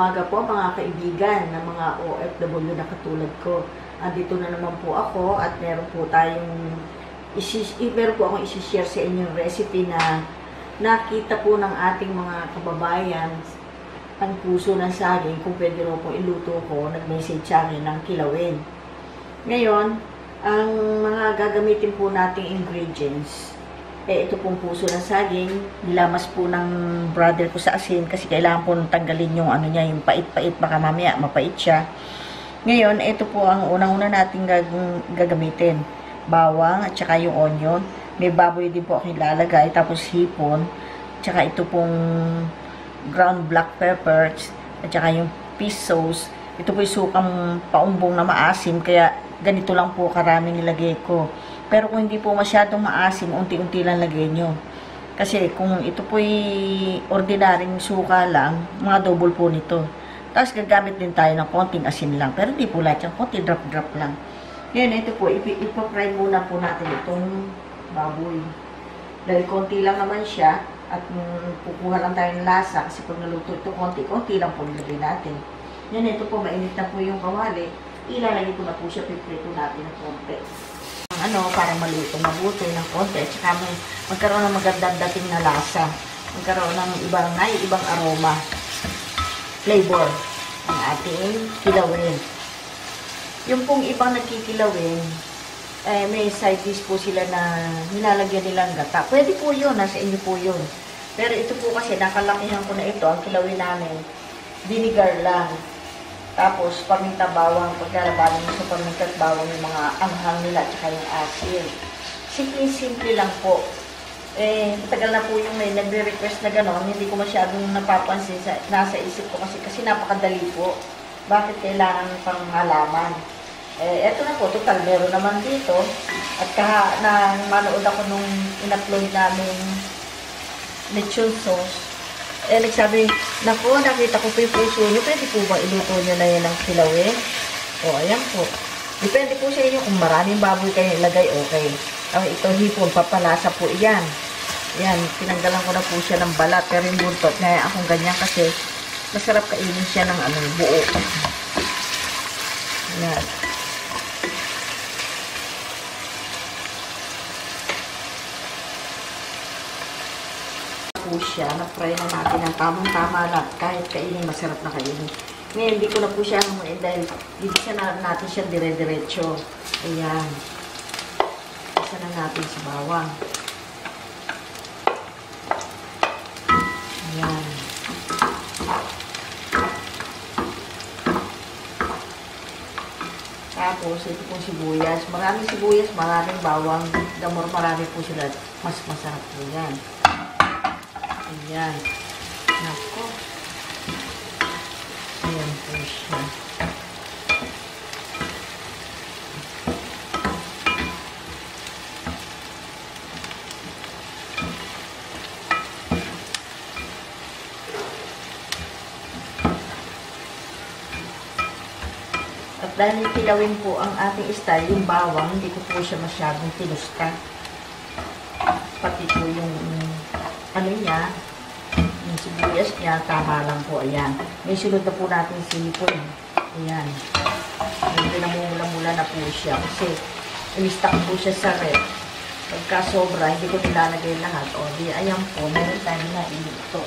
umaga po mga kaibigan ng mga OFW na katulad ko. Andito na naman po ako at meron po akong isi-share sa inyong recipe na nakita po ng ating mga kababayan ang puso ng saging. Kung pwede rin po iluto ko, nag-message sa akin ng kilawin. Ngayon, ang mga gagamitin po nating ingredients, ito pong puso ng saging, nilamas po ng brother ko sa asin kasi kailangan po tanggalin yung ano niya, yung pait-pait, baka mamaya mapait siya. Ngayon, ito po ang unang-una nating gagamitin. Bawang at saka yung onion. May baboy din po ako ilalagay, tapos hipon, tsaka ito pong ground black peppers, at saka yung fish sauce. Ito po yung sukang paumbong na maasim, kaya ganito lang po karami nilagay ko. Pero kung hindi po masyadong maasim, unti-unti lang lagay nyo. Kasi kung ito po'y ordinaryong suka lang, mga double po nito. Tapos gagamit din tayo ng konting asin lang. Pero hindi po lahat yung konti drop-drop lang. Ngayon, ito po, ipapry muna po natin itong baboy. Dahil konti lang naman siya, at kukuha lang tayo ng lasa. Kasi pag naluto ito, konti-konti lang po nilagay natin. Ngayon, ito po, mainit na po yung kawali. Ilalagay ko na po siya, piprito natin ng konti. Para maluto, mabuti ng konti. At saka magkaroon ng magandang dating na lasa. Magkaroon ng ibang aroma. Flavor ang ating kilawin. Yung pong ibang nagkikilawin, may side dish po sila na nilalagyan nilang gata. Pwede po yun, nasa inyo po yun. Pero ito po kasi, nakalakihan ko na ito, ang kilawin namin, vinegar lang. Tapos, paminta bawang, pagkalabanan mo sa paminta at bawang yung mga anghang nila at saka yung asin. Simple lang po. Matagal na po yung may nagre-request na gano'n, hindi ko masyadong napapansin nasa isip ko kasi napakadali po. Bakit kailangan pang halaman? Eto na po, total, meron naman dito. At manood ako nung in-upload namin lechon sauce. Nagsabi, naku, nakita ko po yung puso nyo, pwede po ba iluto nyo na yan ng kilawin? Ayan po. Depende po sa inyo, kung maraming baboy kayo ilagay, okay. Ito hipon, papalasa po yan. Yan, tinanggalan ko na po siya ng balat, pero yung buntot, kaya akong ganyan kasi masarap kainin siya ng buo. Yan. Po siya, na-fry na natin ang tamang-tama lang, kahit kainin, masarap na kainin. Ngayon, hindi ko na po siya dahil gigisa na natin siya dire-diretso. Ayan. Gigisa na natin sa bawang. Ayan. Tapos, ito pong sibuyas. Maraming sibuyas, maraming bawang. Damor, marami po sila. Mas masarap po yan. Ayan. Nako. Ayan po siya. At dahil kilawin po ang ating style, yung bawang, hindi ko po siya masyadong tinusta. Pati po yung niya, yung sibuyas niya, tama lang po. Ayan. May sunod na po natin sipon. Ayan. Medyo namumula-mula na po siya kasi i-stack po siya sa rep. Pagka sobra, hindi ko nilalagay lahat. O, di, ayan po. Meron tayo na ito.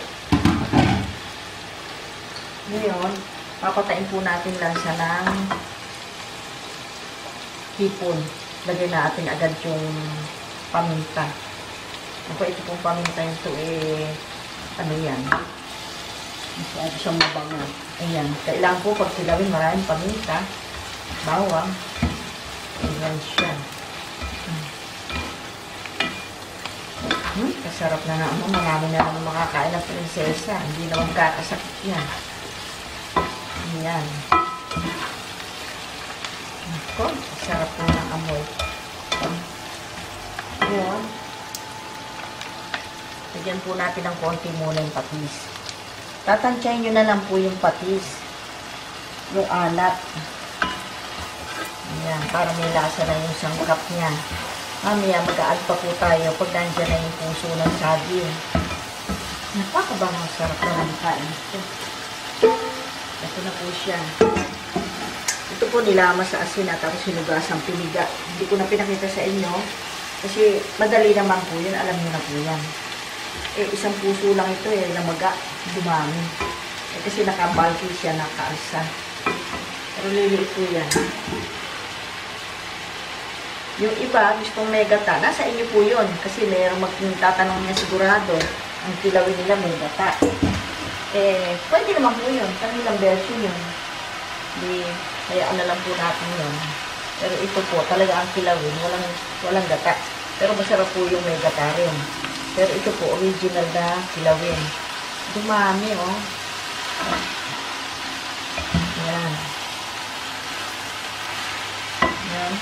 Ngayon, papatain po natin lang siya ng hipon. Lagay natin agad yung paminta. Ako, ito pong paminta ito ano yan? Masyado siyang mabango. Ayan. Kailangan po pag kilawin, maraming paminta. Bawang. Ayan siya. Kasarap na naman. Marami na naman makakain ng prinsesa. Hindi naman kakasakit yan. Ayan. Ako, kasarap na ng amoy. Ayan. Lagyan po natin ng konti muna yung patis. Tatansyahin nyo na lang po yung patis. Yung alat. Ayan, para may lasa na yung sangkap niya. Mamaya mag-a-add pa po tayo pag nandiyan na yung puso ng saging. Napakabang masarap na ng kain ito. Ito na po siya. Ito po nilama sa asin at tapos sinugasang piniga. Hindi ko na pinakita sa inyo. Kasi madali naman po yun. Alam niyo na po yan. Eh, isang puso lang ito eh. Namaga. Dumami. Eh, kasi nakabalki siya, nakaalsa. Pero liliit po yan. Yung iba, gustong megata. Nasa inyo po yun. Kasi mayroong magtatanong niya sigurado. Ang kilawin nila megata. Eh, pwede naman po yun. Kanilang version yun. Di, kaya na lang po natin yun. Pero ito po, talaga ang kilawin. Walang gata. Pero masarap po yung may gata rin. Pero ito po, original na kilawin. Dumami, oh. Yan. Yan.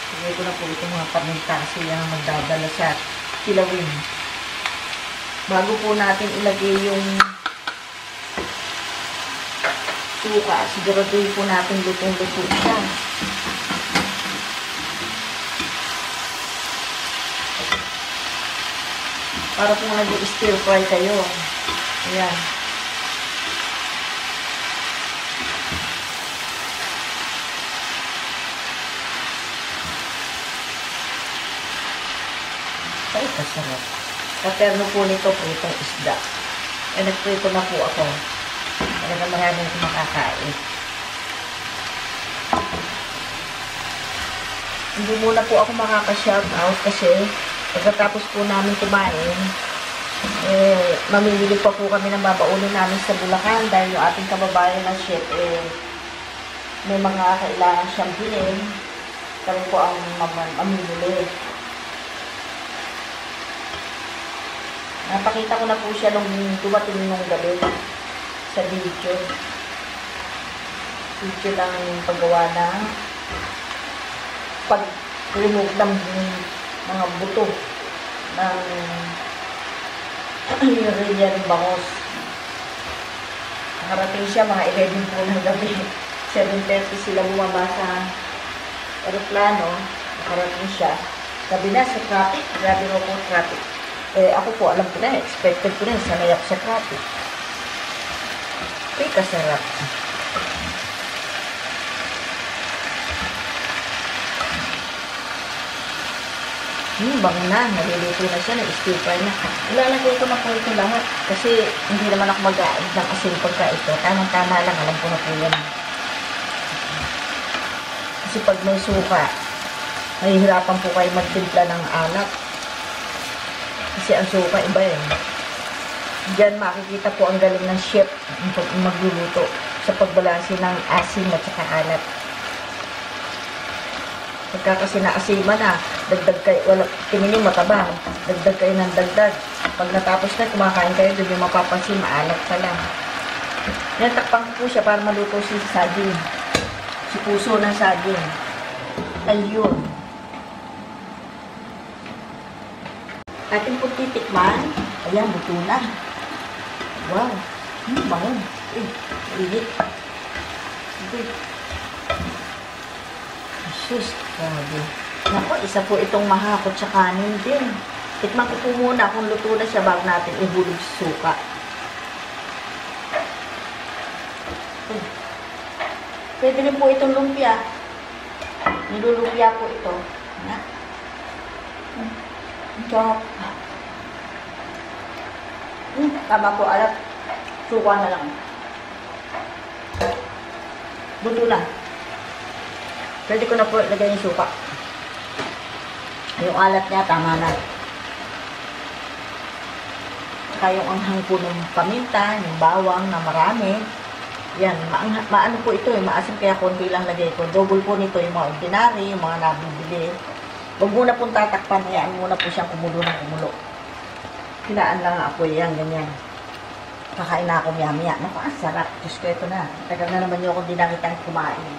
Sigay ko na po itong mga paminta kasi yan ang magdadala sa kilawin. Bago po natin ilagay yung suka, siguraduhin po natin lutong-luto siya. Para po nag-stir fry kayo. Ayan. Ay, kasarap. Katerno po nito po itong isda. Eh, nagprito na po ako. Talaga maraming makakain. Hindi muna po ako makaka-shoutout kasi pagkatapos po namin kumain, eh, mamimili pa po kami ng babaunin namin sa Bulacan dahil yung ating kababayan na chef, eh, may mga kailangan siyang bilhin. Kami po ang mamimili. Napakita ko na po siya nung dumating nung gabi sa video. Video lang paggawa ng pag-remove ng mga buto ng urea ng bangos. Nakarating siya mga 11 po ng gabi. 7:30 sila bumaba sa aeroplano. Nakarating siya. Sabi na sa traffic. Grabe mo po traffic. Eh, ako po, alam ko na, expected ko na, sanay ako sa traffic. Uy, kasarap. Bango na, naluluto na siya, nag-stir fry na. Ilalagay ko na po ito lahat, kasi hindi naman ako mag-aad ng asin pagka ito. Tamang-tama lang, alam ko na po yan. Kasi pag may suka, nahihirapan po kayo magtimpla ng alat. Kasi ang suka, iba yun. Diyan makikita po ang galing ng chef magluluto sa pagbalanse ng asin at saka alat. Pagka kasi naasima na, dagdag kayo, wala, tingin yung mataba, dagdag kayo ng dagdag. Pag natapos na, kumakain kayo, doon yung mapapansin, maalat ka lang. Yan, takpan ko po siya para maluto si saging. Si puso ng saging. Ayun. Ating po titikman. Ayan, buto na. Wow. Bangon. Uy, init. Uy. Sus, grabe. Naku, isa po itong mahakot sa kanin din. Tikman ko po muna kung luto na siya bago natin ihulog sa suka. Uy. Pwede rin po itong lumpia. Nilulumpia po ito. Ayan. Sarap. Tama po, alat. Suka na lang. Buto na. Pwede ko na po lagay yung suka. Yung alat niya, tama na. Saka yung anghang po ng paminta, yung bawang na marami. Yan, maano po ito, maasim kaya konti lang lagay ko. Double po nito yung mga ordinary, yung mga nabibili. Huwag muna pong tatakpan, hayaan muna po siyang kumulo ng kumulo. Hilaan lang ako yan, ganyan. Kakain na ako maya-maya. Naku, ang sarap. Diyos ko, ito na. Tagal na naman yung akong dinakitang kumain.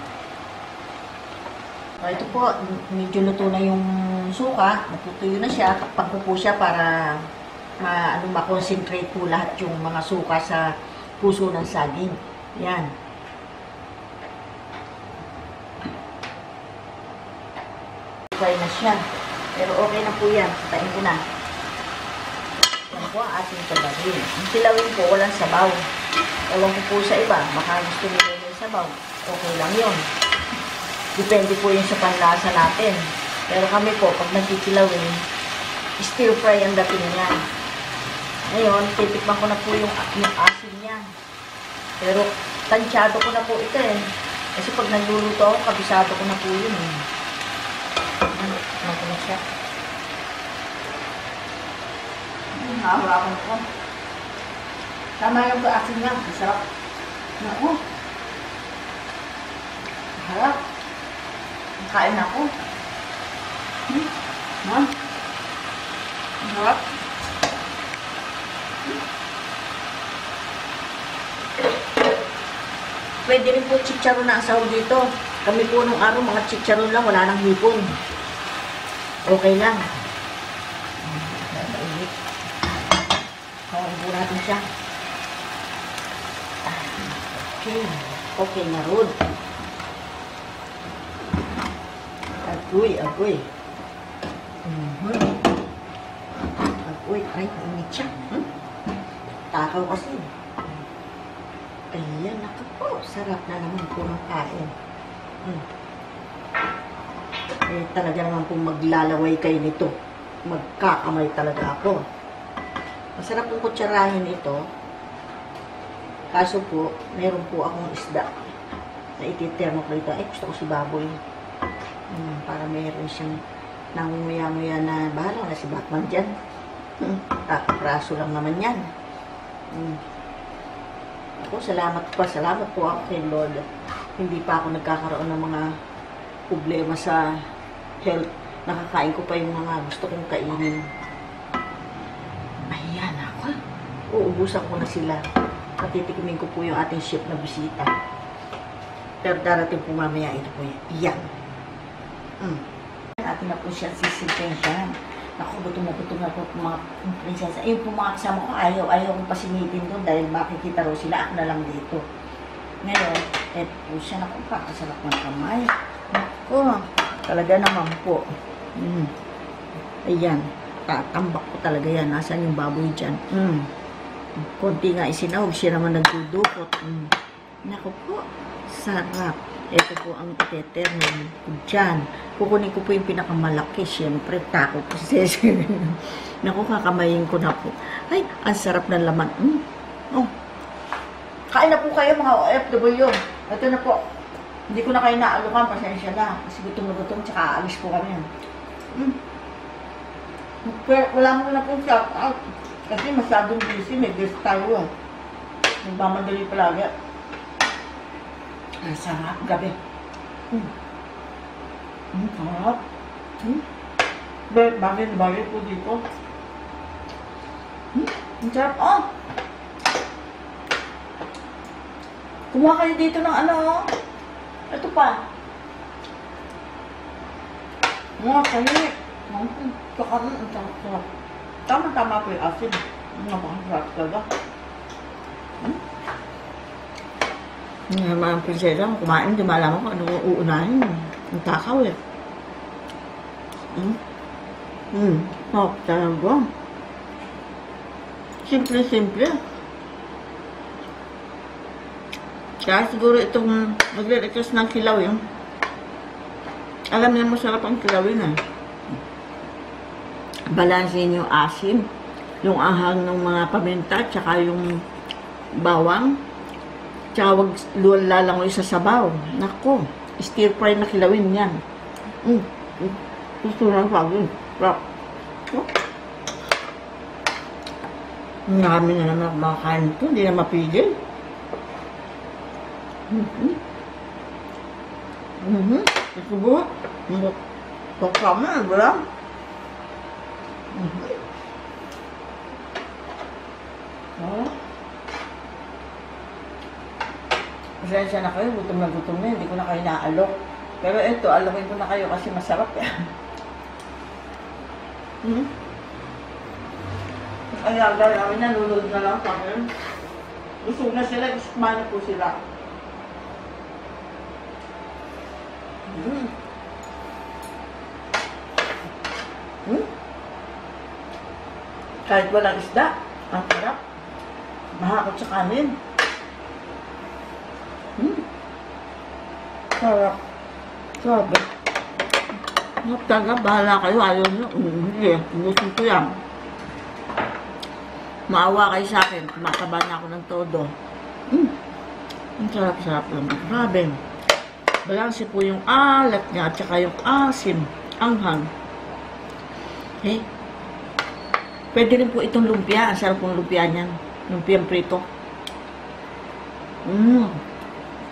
So, ito po, medyo luto na yung suka. Natutuyo na siya. Takpan ko po siya para ma-concentrate po lahat yung mga suka sa puso ng saging. Yan. Fry na siya. Pero okay na po yan. Tayin ko na. Yan ko ang ating kilawin. Ang kilawin po, walang sabaw. Ewan ko po sa iba, baka gusto nila yung sabaw. Okay lang yun. Depende po yun sa panlasa natin. Pero kami po, pag nagkikilawin, stir fry ang dating niya. Ngayon, titikman ko na po yung asin niya. Pero, tansyado ko na po ito eh. Kasi pag nagluluto ako, kabisado ko na po yun eh. Ano ko na siya? Nakahurapan ko. Tama yung asin niya. Masarap. Naku. Harap. Kain ako. Ma'am. Harap. Pwede rin po chicharon na asaw dito. Kami po nung araw, mga chicharon lang, wala nang hipon. Okay lang. Mainit. Hawain po natin siya. Okay. Okay na ron. Agoy, agoy. Agoy, ay, init siya. Takaw kasi. Ayan, naku po. Sarap na naman po ng kain. Eh, talaga naman po maglalaway kayo nito. Magkakamay talaga ako. Masarap po kutsarahin ito. Kaso po, meron po akong isda na ititermo ko ito. Ay, gusto ko si baboy. Para meron siyang nangunguya-nguya na bahala na si Batman dyan. Praso lang naman yan. Ako, salamat po ako kay Lord. Hindi pa ako nagkakaroon ng mga problema sa health. Nakakain ko pa yung mga gusto kong kainin. Ayan ako. Uubusan ko na sila. Patitikimin ko po yung ating chef na bisita. Pero darating po mamaya ito po yan. Yan. Atin na po siya sisipin siya. Ako, gutom na po mga prinsesa. Ayun po mga kasama ko, ayaw kong pasinitin doon dahil makikita raw sila. Ako na lang dito. Ngayon, eto po siya. Naku, pakasarap ng kamay. Naku, talaga naman po. Ayan, tatambak ko talaga yan. Nasaan yung baboy dyan? Konti nga isinahog, siya naman nagdudukot. Naku po, sarap. Ito po ang teter namin po dyan. Kukunin ko po yung pinakamalaki. Siyempre, tako po siya. Naku, kakamayin ko na po. Ay, ang sarap ng laman. Oh. Kain na po kayo mga OFW. Ito na po. Hindi ko na kayo naalukan. Pasensya na. Kasi gutom na gutom. Tsaka aalis po kami. Wala mo na po shout out. Kasi masyadong busy. May guest tayo. Nagmamadali palagi. Ang sarap, gabi. Sarap. Bagay po dito. Ang sarap. Oh! Kumuha kayo dito ng ano. Ito pa. Mga kayo. Kakaroon ang sarap. Tama-tama po yung asin. Ang sarap talaga. Mga prinsesa, kumain, di malaman ko ano uunahin. Ang takaw eh. Oh, talaga. Simple-simple. Kaya siguro itong magre-request ng kilawin. Alam niya masarap ang kilawin eh. Balansin yung asim, yung ahang ng mga paminta, tsaka yung bawang. Tsaka huwag lalangoy sa sabaw. Nako, stir fry na kilawin yan. Gusto na saging. Sarap. Marami na naman makakain ito. Hindi na mapigil. Ito ba? Pagkama, wala? Pasensya na kayo, gutom na hindi ko na kayo naalok. Pero ito, alokin ko na kayo kasi masarap yan. Ang yaga namin, nanonood na lang sa akin. Busog na sila, ismano po sila. Kahit walang isda, ang sarap. Mahakot sa kanin. Sarap. Sabi. Talaga, bahala kayo. Ayaw nyo. Hindi. Gusto ko yan. Maawa kayo sa akin. Tumataba na ako ng todo. Ang sarap-sarap naman. Grabe. Balanse po yung alat niya at saka yung asim. Anghang. Okay? Pwede rin po itong lumpia. Ang sarap pong lumpia niyan. Lumpiang prito.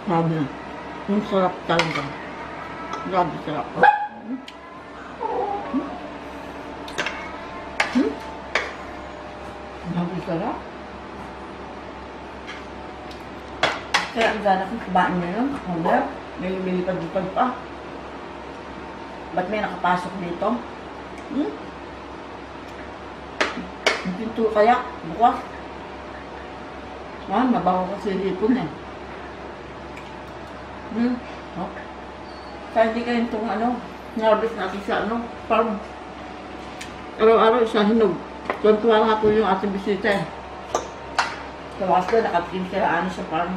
Grabe na. Ang sarap talaga. Grabe sarap. Grabe sarap. Kaya ang gana kong kumain ngayon. Order. May lumilipad-lipad pa. Ba't may nakapasok dito? Ang pinto kaya. Bukas. Mabaho kasi lipon eh. Oh. Kaya hindi kayo itong narbis natin sa farm. Araw-araw isa hinog. Tuwan-tuwa nga po yung ating bisita eh. Tawas na, nakatingin sila sa farm.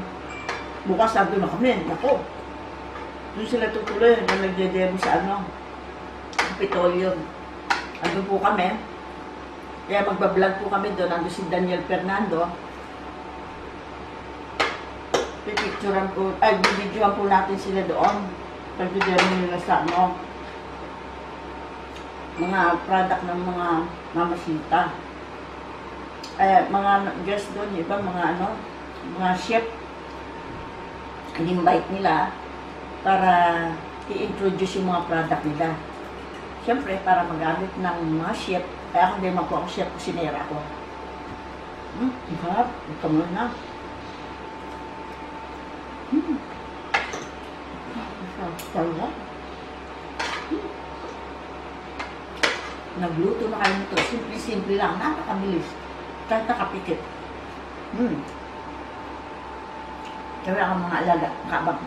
Bukas nandun na kami. Ako. Doon sila tutuloy. Doon nagdedemo sa Kapitolyo. Andun po kami. Kaya magbablog po kami doon. Nandun si Daniel Fernando. Pipicturean po, bibidyoan po natin sila doon. Pagdidemo nila sa mga product ng mga mamasita. Mga guest doon, iba mga chef. In-invite nila para i-introduce yung mga product nila. Siyempre, para magamit ng mga chef. Kaya ako din po ako chef, kusinera ako. Harap, ito mo na. Talaga. Nagluto na kayo nito. Simple-simple lang. Napakabilis. Kahit nakapikit. Kaya ang mga alaga. Nakabang.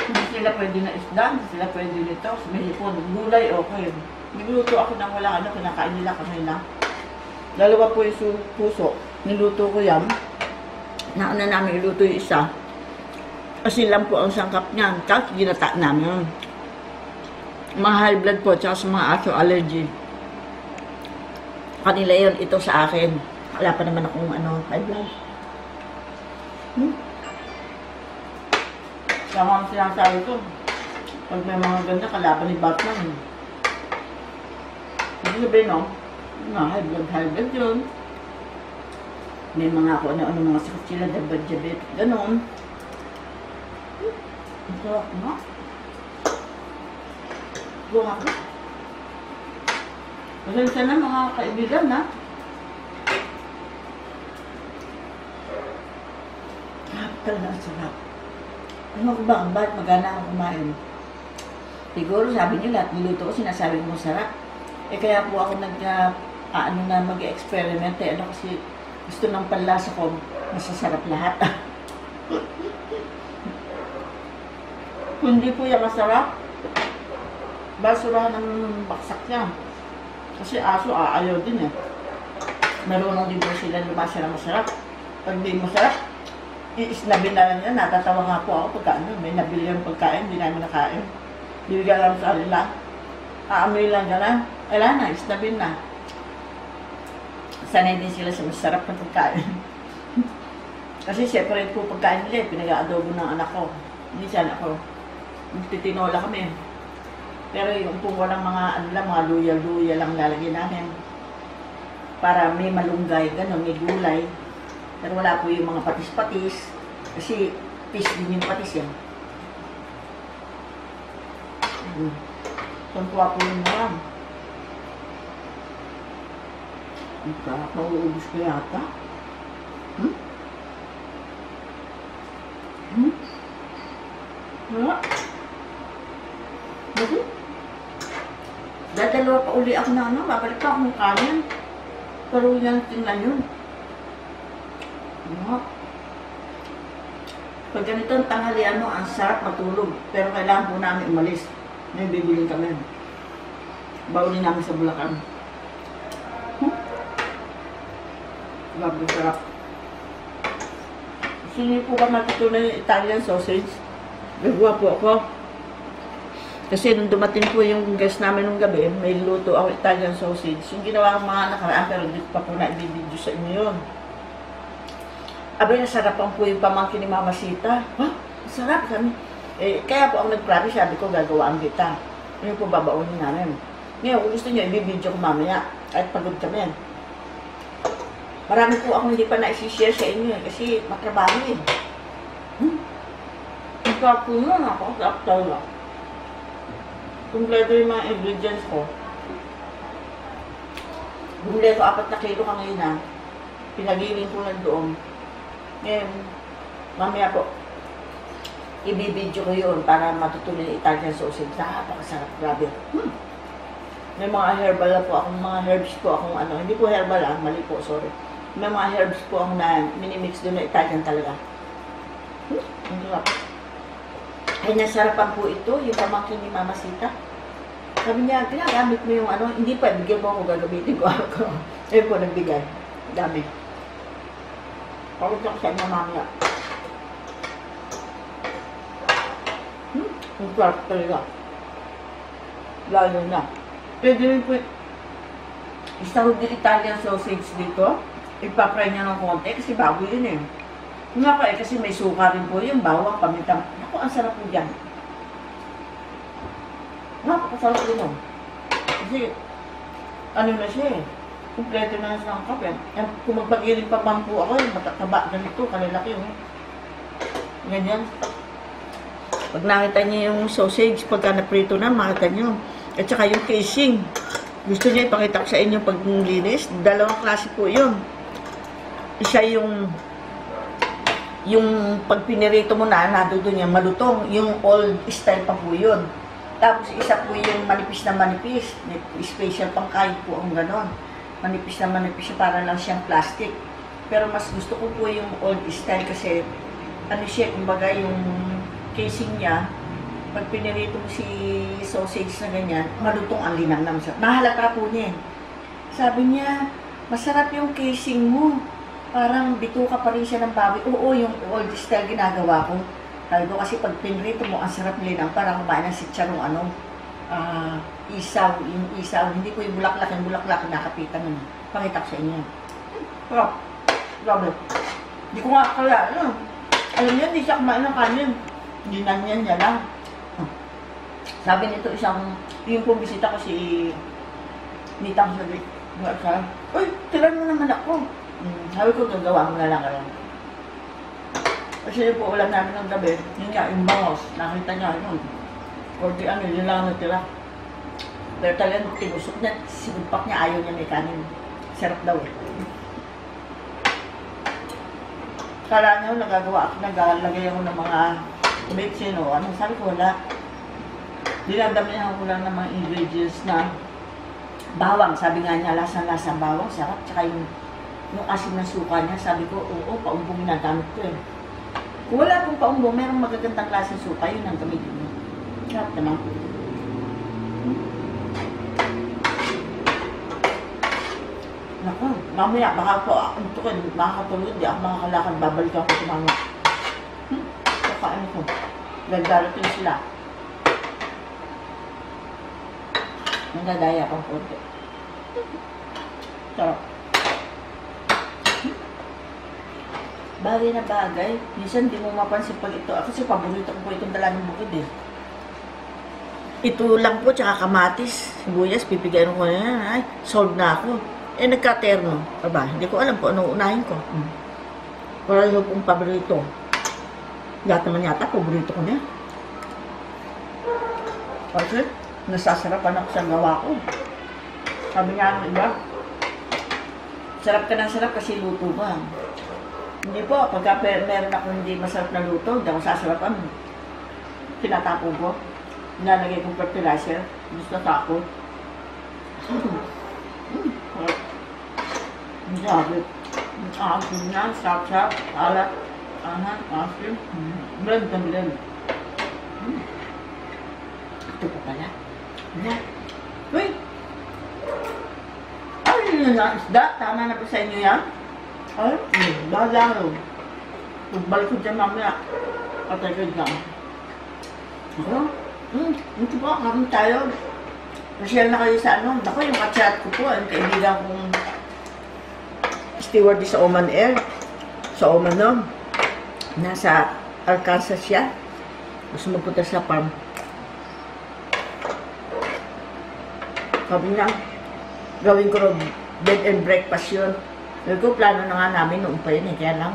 Hindi sila pwede na isda. Hindi sila pwede nito. May hipon. Gulay, okay. Nagluto ako ng walang kinakain nila kanina. Dalawa po yung puso. Niluto ko yan. Nauna namin iluto yung isa. Kasi lang po ang sangkap niyan. Tapos ginata namin. Mga high blood po, tsaka sa mga aso allergy. Kanila yun, ito sa akin. Wala pa naman akong high blood. Sama ang sinasabi ko. Pag may mga ganda, kalaban ni Batman. Hindi sabihin, high blood yun. May mga ano mga sakit sila, diabetes, gano'n. Ang sarap na. Buha ko. Pasensya na mga kaibigan na. Talaga ang sarap. Ano ko ba? Bakit magana akong kumain? Siguro sabi nila at niluto ko, sinasabi mo sarap. Kaya po ako mag-experiment kasi gusto ng panlasa ko, masasarap lahat. Kung hindi po yan masarap, basurahan ng baksak niya. Kasi aso ayaw din eh. Marunong din po sila lumasa na masarap. Pag di masarap, iisnabin na lang niya. Natatawa nga po ako pagka may nabili yung pagkain, hindi namin nakain. Bibigyan lang sa kanila. Aamoy lang gano'n. Wala na, isnabin na. Sanay din sila sa masarap na pagkain. Kasi separate po pagkain nila, pinag-aadobo ng anak ko. Hindi siya anak ko. Titinola kami. Pero yung kung walang mga luya-luya lang lalagyan namin. Para may malunggay, gano'n, may gulay. Pero wala po yung mga patis-patis. Kasi fish din yung patis yan. Tuntua po yung maram. Pauubos ko yata. Wala. Bakit? Dadalawa pa uli ako na babalik pa ako ng kanin. Pero yan, tingnan yun. Pag ganito ang tanghalian ang sarap matulog. Pero kailangan po namin umalis. May bibiling kami. Baulin namin sa Bulacan. Grabe sarap. Gusto niyo po ba matutunan yung Italian sausage? Nagawa po ako. Kasi nung dumating po yung guest namin nung gabi, may luto ako Italian sausage. Yung ginawa ko mga nakaraan, pero hindi ko pa po na-video sa inyo yun. Abay, nasarapan po yung pamangkin ni Mama Sita. Ha? Sarap kami. Kaya po ako nag-promise, sabi ko, gagawaan kita. Ngayon po babaunin namin. Ngayon, kung gusto nyo, i-video ko mamaya. Kahit pagod kami. Marami po akong hindi pa na-share sa inyo kasi matrabaho eh. Ang sarap po yun ako. Sarap talaga. Kumpleto yung mga ingredients ko. Bumili ko 4 na kilo ka ngayon na. Pinagiling ko na doon. Ngayon, mamaya po, ibibidyo ko yun para matutunan yung Italian sausage. Napakasarap. Grabe. May mga herbal na po akong, mga herbs po akong ano. Hindi po herbal ah. Mali po, sorry. May mga herbs po akong na minimix doon na Italian talaga. Ang sarap. Ay, nasarapan po ito, yung pamangkin ni Mama Sita. Sabi niya, ginagamit mo yung ano, hindi pa, bigyan mo ako, gagamitin ko ako. Ayun po, nagbigay. Dami. Pagod ako sa inyo mamaya. Ang sarap talaga. Lalo na. Pwede rin po, isahog din Italian sausage dito. Ipapry niya ng konti kasi bago yun eh. Nga pa kasi may suka rin po yung bawang, pamitang. Ako, ang sarap po dyan. Napakasarap din yun. Kasi, ano na siya eh. Kumpleto na siya ng kape. Kung magpag-iling pa bang po ako, matataba ganito, kalalaki yun. Ganyan. Pag nakita niyo yung sausage, pagka naprito na, makita niyo. At saka yung casing. Gusto niya ipakita ko sa inyo pag linis. Dalawang klase po yun. Isa yung pag pinirito mo na, nadudo niya malutong, yung old style pa po yun. Tapos isa po yung manipis na manipis, special pang kahit po ang ganon. Manipis na manipis para lang siyang plastic. Pero mas gusto ko po yung old style kasi ano siya, kumbaga yung casing niya, pag pinirito mo si sausage na ganyan, malutong ang linamnam siya. Mahalata po niya. Sabi niya, masarap yung casing mo. Parang bituka pa rin siya ng baboy. Oo, yung old style ginagawa ko. Sabi ko kasi pag pinrito mo, ang sarap linang. Parang kumain ng sitsarong ano, isaw, yung isaw. Hindi ko yung bulaklak nakapitan nun. Pakita ko sa inyo. Sarap. Grabe. Hindi ko nga kaya, ano. Alam niya, hindi siya kumain ng kanin. Hindi na niya lang. Sabi nito isang, yung pumisita ko si Nitang sabi, uy, tiran mo naman ako. Sabi ko, gagawa mo na lang kayo. Kasi yun po, ulam namin ng gabi, yun nga, yung bangos, nakita niya, yun. O di ano, yun lang natira. Pero talagang tinusok niya, sinumpak niya, ayaw niya may kanin. Sarap daw eh. Kala niyo, naglalagay ako ng mga bitsin o ano, sabi ko, wala. Dinadamihan ko lang ng mga ingredients na bawang. Sabi nga niya, lasang-lasang bawang, sarap. Tsaka yung asim ng suka niya, sabi ko, oo, paumbong ginagamit ko eh. Kung wala pong paumbong, merong magagandang klaseng suka, yun ang gamitin mo. Sarap naman. Naku, mamaya, baka po, ito ko, makakatuloy, hindi ako makakalakad, babalikan ko si mama. Kakain ko. Nagdarating sila. Nagdadaya akong konti. Sarap. Bagay na bagay. Minsan di mo mapansin pag ito. Kasi paborito ko po itong dalaming bukid eh. Ito lang po, tsaka kamatis, sibuyas, pipigayin ko na yan. Ay, sold na ako. Eh, nagka-terno. Aba, hindi ko alam po ano unahin ko. Para yung pong paborito. Lahat naman yata, paborito ko na yan. Kasi, nasasarapan ako sa gawa ko. Sabi nga ng iba, sarap ka ng sarap kasi luto ba. Hindi po, pagka meron ako hindi masarap na luto, hindi ako sasarapan. Tinatapon ko. Nilalagay kong fertilizer. Gusto tako. Ang sabi. Ang asin niya, sarap-sarap, alat, asin. Blend na blend. Ito pa pala. Yan. Uy! Ay, yun na isda. Tama na po sa inyo yan. Ay, bahala. Magbalik ko dyan mamaya. Patagod lang. Ako? Ito po, kami tayo. Masyal na kayo sa ano. Ako, yung kachat ko po, yung kaibigan kong steward sa Oman Air. Sa Oman, no? Nasa Arkansas siya. Gusto magpunta sa farm. Sabi niya, gawin ko rin bed and breakfast yun. Sabi ko, plano na nga namin noon pa yun eh. Kaya lang,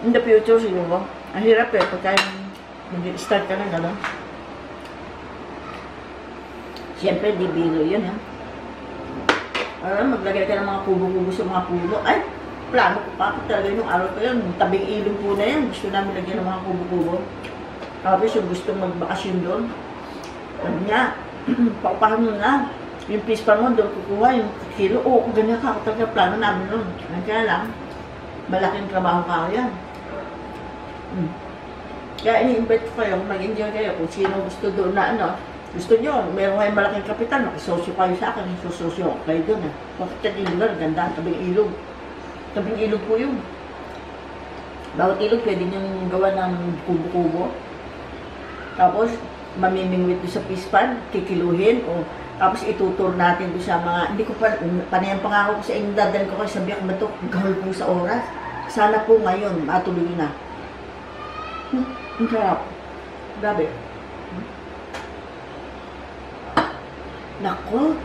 in the future siguro, ang hirap eh. Pagka mag-start ka na gano'n. Siyempre, di biro yun ha. Alam, maglagay ka ng mga kubo-kubo sa mga puno. Ay, plano ko pa talaga yung araw ko yun. Tabing ilong po na yan. Gusto namin lagyan ng mga kubo-kubo. Tapos yung gusto magbakasyon doon. Sabi niya, paupahan mo na. Yung piece pa mo doon, kukuha yung kilo. Oo, ganyan ka. Talaga plano namin doon. Kaya lang, malaking trabaho ka yan. Kaya ini-invite ko kayo, mag-enjoy kayo. Kung sino gusto doon na ano, gusto nyo, meron kayong malaking kapital, makisosyo kayo sa akin, susosyo kayo doon eh. Bakit yung lugar, ganda, tabing ilog. Tabing ilog po yun. Bawat ilog, pwede nyo gawa ng kubo-kubo. Tapos, mamimingwit doon sa fish pan, kikiluhin, o tapos itutur natin doon sa mga, hindi ko pa, panayan pangako ko sa inyo, dadal ko kayo sa biyak na ito, gahol po sa oras. Sana po ngayon, matuloy na. Ang sarap. Grabe. Nako.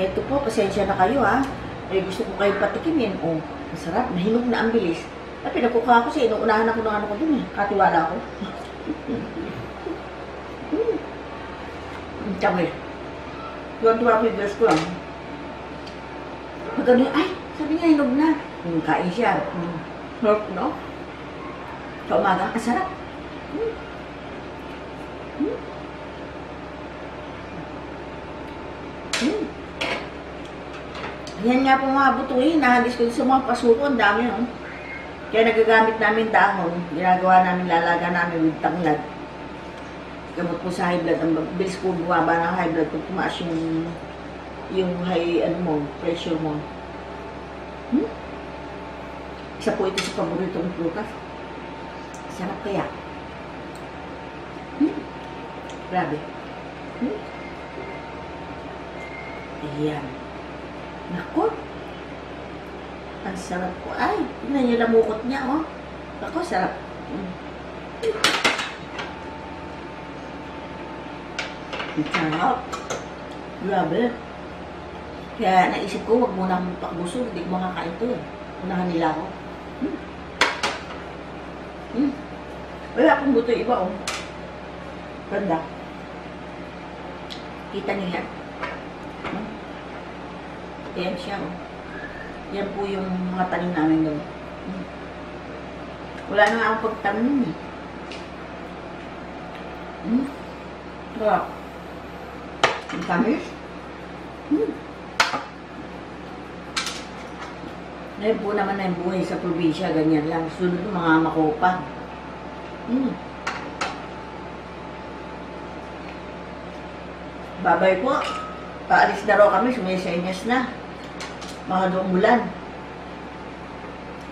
Eto po, pasensya na kayo ha. Eh, gusto ko kayong patikimin. Oh, masarap. Nahinog na ang bilis. At pinakukuha ko siya. Inuunahan ako ng ano ko dun eh. Katiwala ko. Ang tiyang eh. Tuwa-tuwa ko yung dress ko lang. Magano ay, sabi niya, hinog na. Kain siya. Sarap, no? Sa umaga, ang sarap. Yan nga po mga butuin, nahagis ko sa mga pasuko, ang dami no? Kaya nagagamit namin dahon, ginagawa namin, lalaga namin with tanglad. Gamot po sa high blood, ang bilis po bumaba ng high blood kung tumaas yung high, ano mo, pressure mo. Isa po ito sa paboritong prutas. Sarap kaya. Grabe. Ayan. Naku. Ang sarap po. Ay, tignan niyo lamukot niya, oh. Naku, sarap. Ang sarap. Grabe. Kaya naisip ko, wag muna akong pakbusog. Hindi ko makakain ito eh. Unahan nila ako. Wala akong buto iba, oh. Ganda. Kita niya. Ayan siya, oh. Yan po yung mga tanim namin doon. Wala na nga akong pagtanim, eh. Sarap. Ang tamis. Ngayon po naman na yung buhay sa probinsya, ganyan lang. Sunod mga makopa. Babay po. Paalis na raw kami, sumisenyas na. Mga doong bulan.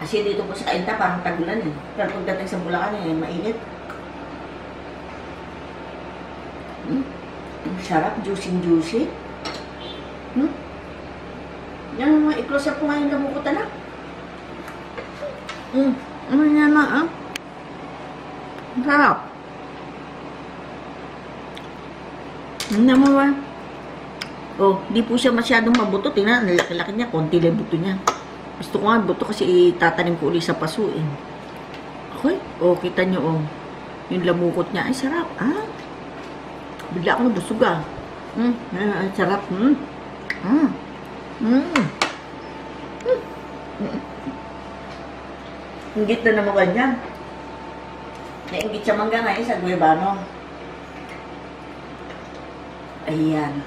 Kasi dito po sa Kainta, parang tagulan eh. Pero pagdating sa Bulacan eh, mainit. Ang sarap, juicy-juicy. Yan mga i-close up ko ngayon lamukot na. Ano yan na, ah? Ang sarap. Ano mo ba? Oh, di po siya masyadong mabuto. Tingnan, ang laki-laki niya. Konti lang buto niya. Gusto ko nga buto kasi itatanim ko ulit sa paso eh. Okay. Oh, kita niyo oh. Yung lamukot niya. Ay, sarap. Ah. Bigla ako nabusog ah. Ay, sarap. Inggit na naman ganyan. Nainggit siya mangga ngayon sa Guevano. Ayan.